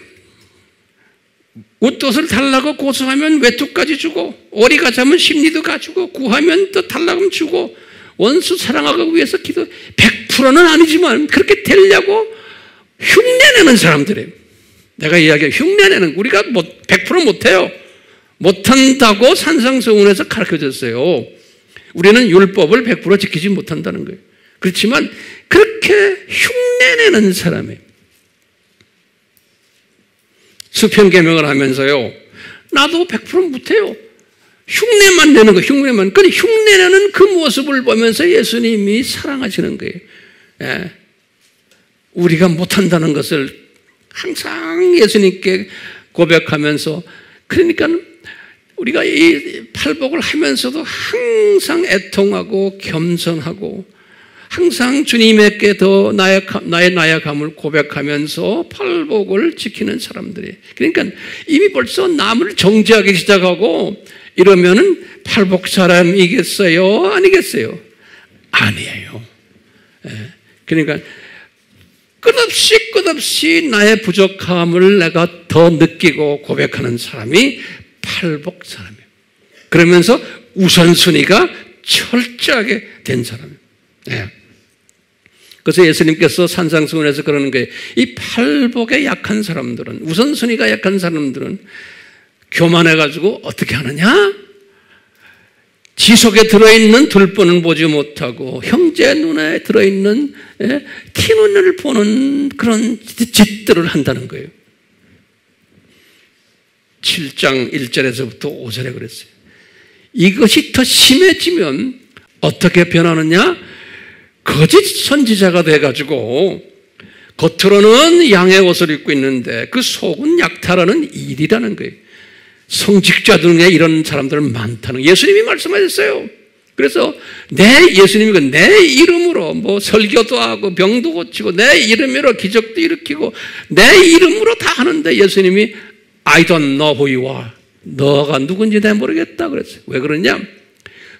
웃옷을 달라고 고소하면 외투까지 주고 오리 가자면 심리도 가지고 구하면 또 달라고 하면 주고 원수 사랑하기 위해서 기도 100%는 아니지만 그렇게 되려고 흉내내는 사람들이에요. 내가 이야기해 흉내내는 우리가 100% 못해요. 못한다고 산상수훈에서 가르쳐줬어요. 우리는 율법을 100% 지키지 못한다는 거예요. 그렇지만 그렇게 흉내내는 사람이에요. 수평계명을 하면서요. 나도 100% 못해요. 흉내만 내는 거예요. 흉내만. 근데 흉내내는 그 모습을 보면서 예수님이 사랑하시는 거예요. 우리가 못한다는 것을 항상 예수님께 고백하면서 그러니까 우리가 이 팔복을 하면서도 항상 애통하고 겸손하고 항상 주님에게 더 나의 나약함을 고백하면서 팔복을 지키는 사람들이, 그러니까 이미 벌써 남을 정죄하기 시작하고 이러면은 팔복 사람이겠어요? 아니겠어요? 아니에요. 그러니까 끝없이 나의 부족함을 내가 더 느끼고 고백하는 사람이 팔복 사람이에요. 그러면서 우선순위가 철저하게 된 사람이에요. 그래서 예수님께서 산상수훈에서 그러는 거예요. 이 팔복에 약한 사람들은, 우선순위가 약한 사람들은 교만해가지고 어떻게 하느냐? 지 속에 들어있는 들보는 보지 못하고 형제 눈에 들어있는 티눈을 보는 그런 짓들을 한다는 거예요. 7장 1절에서부터 5절에 그랬어요. 이것이 더 심해지면 어떻게 변하느냐? 거짓 선지자가 돼가지고 겉으로는 양의 옷을 입고 있는데 그 속은 약탈하는 일이라는 거예요. 성직자 중에 이런 사람들 많다는 거예요. 예수님이 말씀하셨어요. 그래서 예수님이 내 이름으로 뭐 설교도 하고 병도 고치고 내 이름으로 기적도 일으키고 내 이름으로 다 하는데 예수님이 I don't know who you are. 너가 누군지 내가 모르겠다 그랬어요. 왜 그러냐?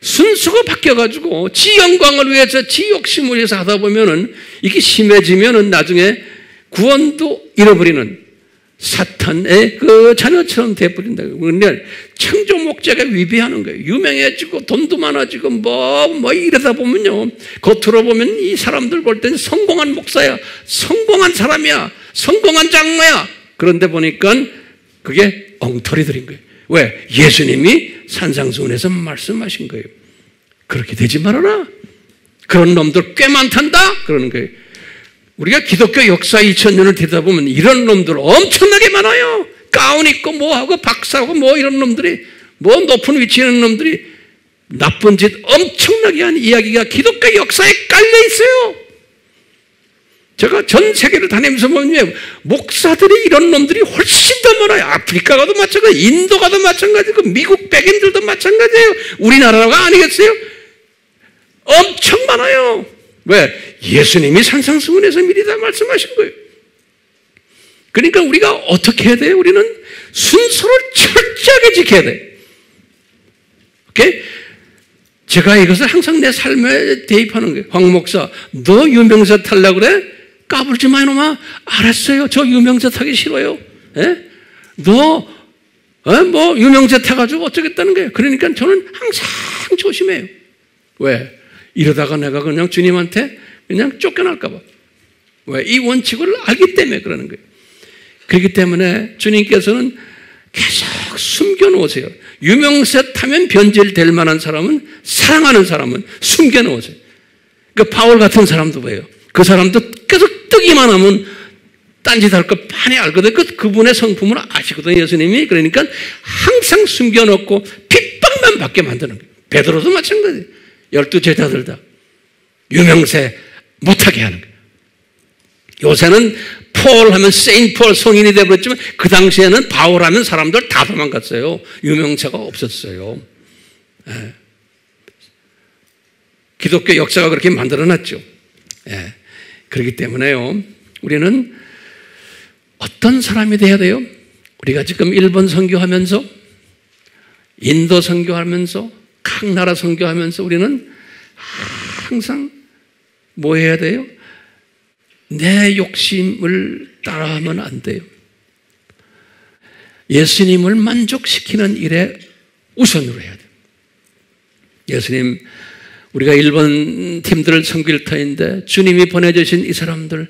순수가 바뀌어가지고 지 영광을 위해서 지 욕심을 위해서 하다 보면은 이게 심해지면은 나중에 구원도 잃어버리는 사탄의 그 자녀처럼 돼버린다. 그런데 창조 목적에 위배하는 거예요. 유명해지고 돈도 많아지고 뭐 이러다 보면요. 겉으로 보면 이 사람들 볼 때는 성공한 목사야. 성공한 사람이야. 성공한 장로야. 그런데 보니까 그게 엉터리들인 거예요. 왜? 예수님이 산상수훈에서 말씀하신 거예요. 그렇게 되지 말아라. 그런 놈들 꽤 많단다. 그러는 거예요. 우리가 기독교 역사 2000년을 되다 보면 이런 놈들 엄청나게 많아요. 가운 입고 뭐하고 박사하고 뭐 이런 놈들이 뭐 높은 위치에 있는 놈들이 나쁜 짓 엄청나게 한 이야기가 기독교 역사에 깔려 있어요. 제가 전 세계를 다니면서 보면 목사들이 이런 놈들이 훨씬 더 많아요. 아프리카 가도 마찬가지, 인도 가도 마찬가지고 미국 백인들도 마찬가지예요. 우리나라가 아니겠어요? 엄청 많아요. 왜? 예수님이 산상수훈에서 미리 다 말씀하신 거예요. 그러니까 우리가 어떻게 해야 돼요? 우리는 순서를 철저하게 지켜야 돼. 오케이? 제가 이것을 항상 내 삶에 대입하는 거예요. 황 목사, 너 유명세 타려고 그래? 까불지 마, 이놈아. 알았어요. 저 유명세 타기 싫어요. 너, 뭐, 유명세 타가지고 어쩌겠다는 거예요. 그러니까 저는 항상 조심해요. 왜? 이러다가 내가 그냥 주님한테 그냥 쫓겨날까봐. 왜? 이 원칙을 알기 때문에 그러는 거예요. 그렇기 때문에 주님께서는 계속 숨겨놓으세요. 유명세 타면 변질될 만한 사람은, 사랑하는 사람은 숨겨놓으세요. 그러니까 바울 같은 사람도 왜요? 그 사람도 계속 뜨기만 하면 딴짓할 거 빤히 알거든요. 그분의 성품을 아시거든요, 예수님이. 그러니까 항상 숨겨놓고 핍박만 받게 만드는 거예요. 베드로도 마찬가지예요. 12 제자들 다 유명세 못하게 하는 거예요. 요새는 폴 하면 세인 폴 성인이 되어버렸지만 그 당시에는 바울 하면 사람들 다 도망갔어요. 유명세가 없었어요. 기독교 역사가 그렇게 만들어놨죠. 그렇기 때문에요, 우리는 어떤 사람이 돼야 돼요? 우리가 지금 일본 선교하면서, 인도 선교하면서, 각 나라 선교하면서 우리는 항상 뭐 해야 돼요? 내 욕심을 따라하면 안 돼요. 예수님을 만족시키는 일에 우선으로 해야 돼요. 예수님, 우리가 일본 팀들을 섬길 터인데 주님이 보내주신 이 사람들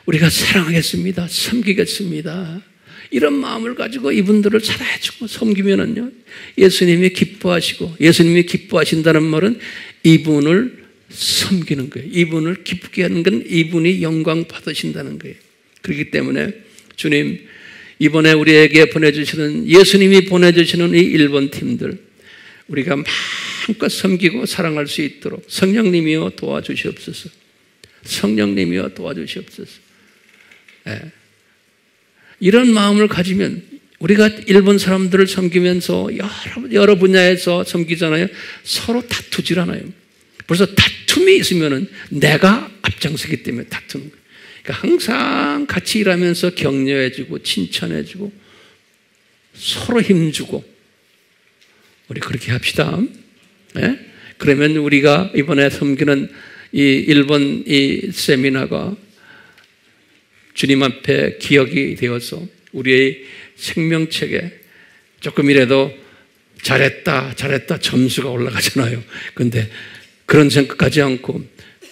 우리가 사랑하겠습니다. 섬기겠습니다. 이런 마음을 가지고 이분들을 사랑해주고 섬기면은요, 예수님이 기뻐하시고, 예수님이 기뻐하신다는 말은 이분을 섬기는 거예요. 이분을 기쁘게 하는 건 이분이 영광 받으신다는 거예요. 그렇기 때문에 주님, 이번에 우리에게 보내주시는, 예수님이 보내주시는 이 일본 팀들 우리가 마음껏 섬기고 사랑할 수 있도록 성령님이여 도와주시옵소서. 성령님이여 도와주시옵소서. 이런 마음을 가지면 우리가 일본 사람들을 섬기면서 여러 분야에서 섬기잖아요. 서로 다투질 않아요. 벌써 다툼이 있으면은 내가 앞장서기 때문에 다투는 거예요. 그러니까 항상 같이 일하면서 격려해주고 칭찬해주고 서로 힘주고 우리 그렇게 합시다. 네? 그러면 우리가 이번에 섬기는 이 일본 이 세미나가 주님 앞에 기억이 되어서 우리의 생명책에 조금이라도 잘했다 점수가 올라가잖아요. 그런데 그런 생각하지 않고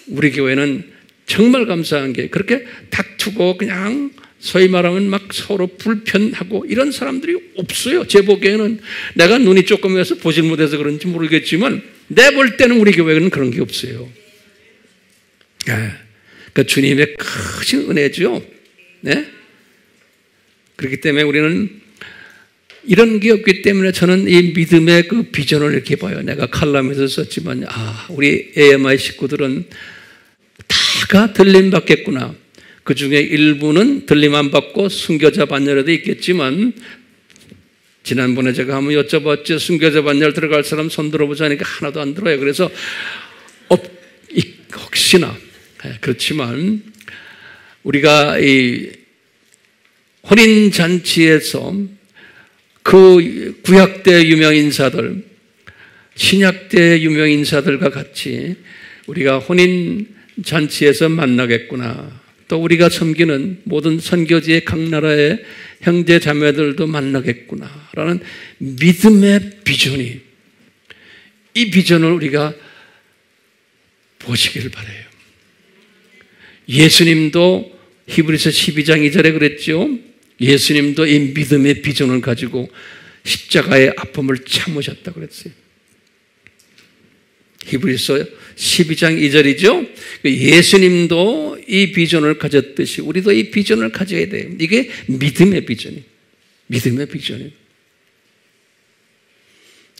우리 교회는 정말 감사한 게 그렇게 다투고 그냥 소위 말하면 막 서로 불편하고 이런 사람들이 없어요. 제 보기에는 내가 눈이 조금해서 보질 못해서 그런지 모르겠지만 내 볼 때는 우리 교회는 그런 게 없어요. 그 주님의 크신 은혜죠. 네? 그렇기 때문에 우리는 이런 게 없기 때문에 저는 이 믿음의 그 비전을 이렇게 봐요. 내가 칼럼에서 썼지만 우리 AMI 식구들은 다가 들림 받겠구나. 그 중에 일부는 들림 안 받고 순교자 반열에도 있겠지만 지난번에 제가 한번 여쭤봤죠. 순교자 반열 들어갈 사람 손 들어보자 하니까 하나도 안 들어요. 그래서 혹시나 그렇지만 우리가 이 혼인잔치에서 그 구약대 유명인사들 신약대 유명인사들과 같이 우리가 혼인잔치에서 만나겠구나. 또 우리가 섬기는 모든 선교지의 각 나라의 형제 자매들도 만나겠구나 라는 믿음의 비전이 이 비전을 우리가 보시기를 바라요. 예수님도 히브리서 12장 2절에 그랬죠. 예수님도 이 믿음의 비전을 가지고 십자가의 아픔을 참으셨다고 그랬어요. 히브리서 12장 2절이죠. 예수님도 이 비전을 가졌듯이 우리도 이 비전을 가져야 돼요. 이게 믿음의 비전이에요. 믿음의 비전이에요.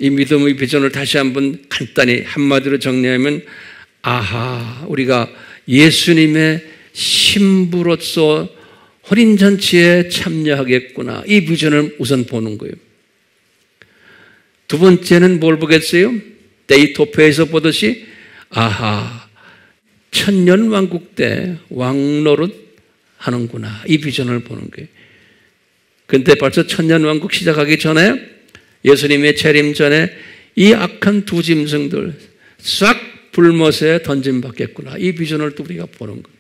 이 믿음의 비전을 다시 한번 간단히 한마디로 정리하면 우리가 예수님의 신부로서 혼인잔치에 참여하겠구나. 이 비전을 우선 보는 거예요. 두 번째는 뭘 보겠어요? 데이토페에서 보듯이 천년왕국 때 왕노릇 하는구나. 이 비전을 보는 거예요. 근데 벌써 천년왕국 시작하기 전에 예수님의 재림 전에 이 악한 두 짐승들 싹 불못에 던짐받겠구나. 이 비전을 또 우리가 보는 거예요.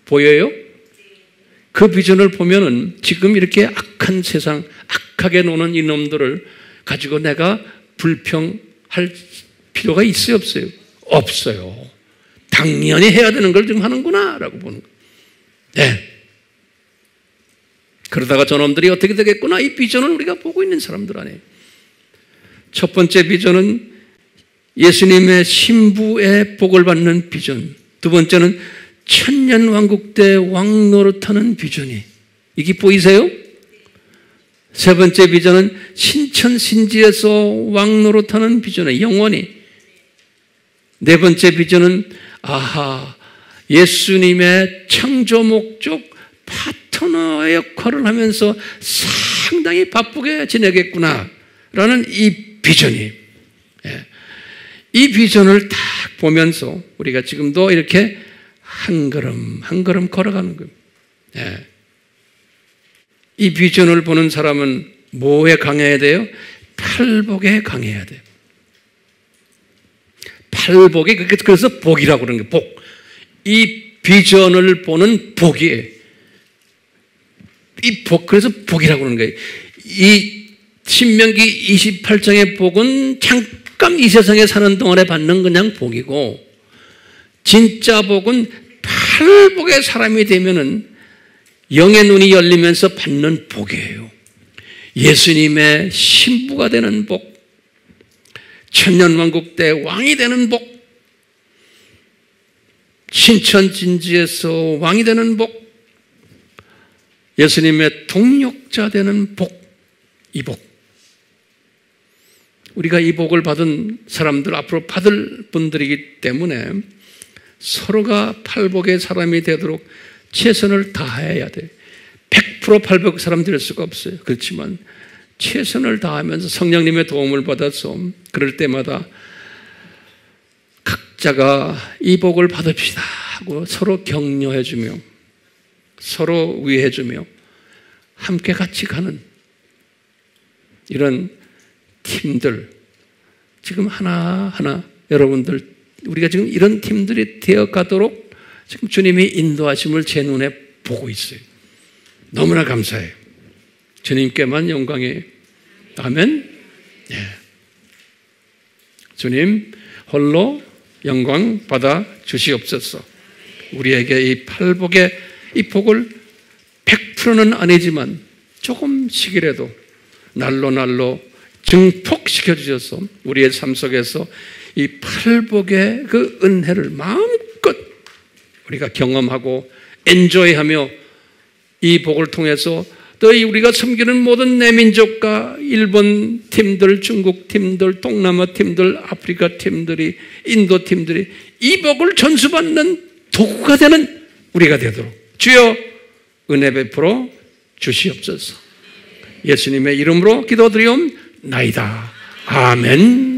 보여요? 그 비전을 보면은 지금 이렇게 악한 세상, 악하게 노는 이놈들을 가지고 내가 불평할 필요가 있어요, 없어요? 없어요. 당연히 해야 되는 걸 지금 하는구나 라고 보는 거예요. 네. 그러다가 저놈들이 어떻게 되겠구나 이 비전을 우리가 보고 있는 사람들 아니에요. 첫 번째 비전은 예수님의 신부의 복을 받는 비전. 두 번째는 천년왕국 때 왕노릇하는 비전이 이게 보이세요? 세 번째 비전은 신천신지에서 왕노릇하는 비전이 영원히. 네 번째 비전은 예수님의 창조 목적 파트너의 역할을 하면서 상당히 바쁘게 지내겠구나 라는 이 비전이. 이 비전을 딱 보면서 우리가 지금도 이렇게 한 걸음 한 걸음 걸어가는 거예요. 이 비전을 보는 사람은 뭐에 강해야 돼요? 팔복에 강해야 돼요. 팔복이 그래서 복이라고 그러는 거예요. 복. 이 비전을 보는 복이에요. 이 복, 그래서 복이라고 그러는 거예요. 이 신명기 28장의 복은 잠깐 이 세상에 사는 동안에 받는 그냥 복이고, 진짜 복은 팔복의 사람이 되면은 영의 눈이 열리면서 받는 복이에요. 예수님의 신부가 되는 복, 천년왕국 때 왕이 되는 복, 신천진지에서 왕이 되는 복, 예수님의 동력자 되는 복, 이 복. 우리가 이 복을 받은 사람들, 앞으로 받을 분들이기 때문에 서로가 팔복의 사람이 되도록 최선을 다해야 돼. 100% 800 사람 될 수가 없어요. 그렇지만 최선을 다하면서 성령님의 도움을 받아서 그럴 때마다 각자가 이 복을 받읍시다 하고 서로 격려해주며 서로 위해주며 함께 같이 가는 이런 팀들, 지금 하나하나 여러분들, 우리가 지금 이런 팀들이 되어 가도록 지금 주님이 인도하심을 제 눈에 보고 있어요. 너무나 감사해요. 주님께만 영광이에요. 아멘. 예. 주님 홀로 영광 받아 주시옵소서. 우리에게 이 팔복의 이 복을 100%는 아니지만 조금씩이라도 날로 증폭시켜 주셔서 우리의 삶 속에서 이 팔복의 그 은혜를 마음껏 우리가 경험하고 엔조이하며 이 복을 통해서 또 우리가 섬기는 모든 내민족과 일본 팀들, 중국 팀들, 동남아 팀들, 아프리카 팀들이, 인도 팀들이 이 복을 전수받는 도구가 되는 우리가 되도록 주여 은혜 베풀어 주시옵소서. 예수님의 이름으로 기도드리옵나이다. 아멘.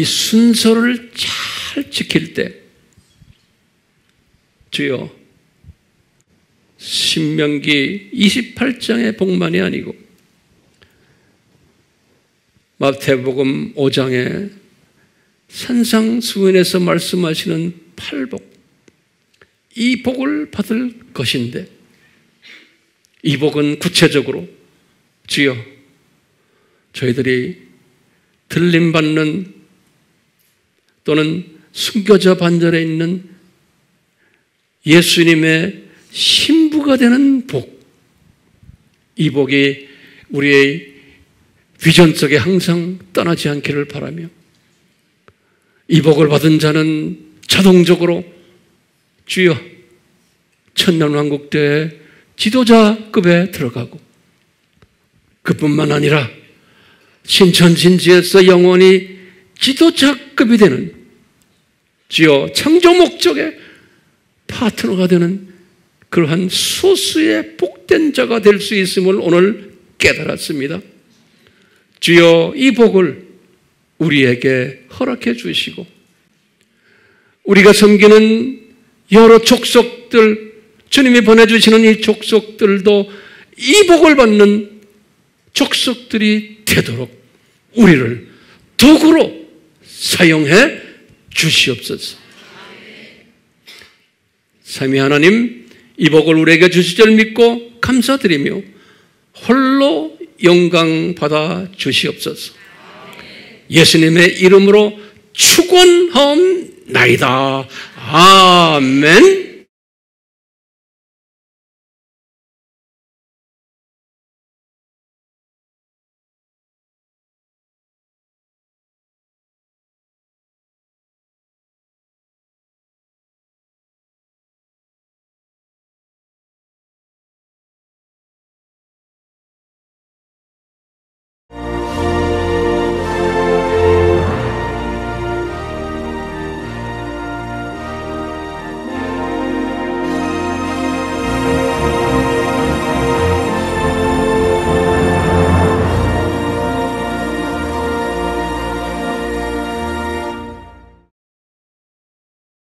이 순서를 잘 지킬 때 주여 신명기 28장의 복만이 아니고 마태복음 5장의 산상수훈에서 말씀하시는 팔복, 이 복을 받을 것인데 이 복은 구체적으로 주여 저희들이 들림받는 또는 숨겨져 반절에 있는 예수님의 신부가 되는 복, 이 복이 우리의 비전 속에 항상 떠나지 않기를 바라며, 이 복을 받은 자는 자동적으로 주여 천년왕국대의 지도자급에 들어가고, 그뿐만 아니라 신천진지에서 영원히 지도자급이 되는, 주여 창조 목적의 파트너가 되는 그러한 소수의 복된 자가 될 수 있음을 오늘 깨달았습니다. 주여 이 복을 우리에게 허락해 주시고, 우리가 섬기는 여러 족속들, 주님이 보내주시는 이 족속들도 이 복을 받는 족속들이 되도록 우리를 도구로 사용해 주시옵소서. 삼위 하나님, 이 복을 우리에게 주실 줄 믿고 감사드리며 홀로 영광 받아 주시옵소서. 예수님의 이름으로 축원하옵나이다. 아멘.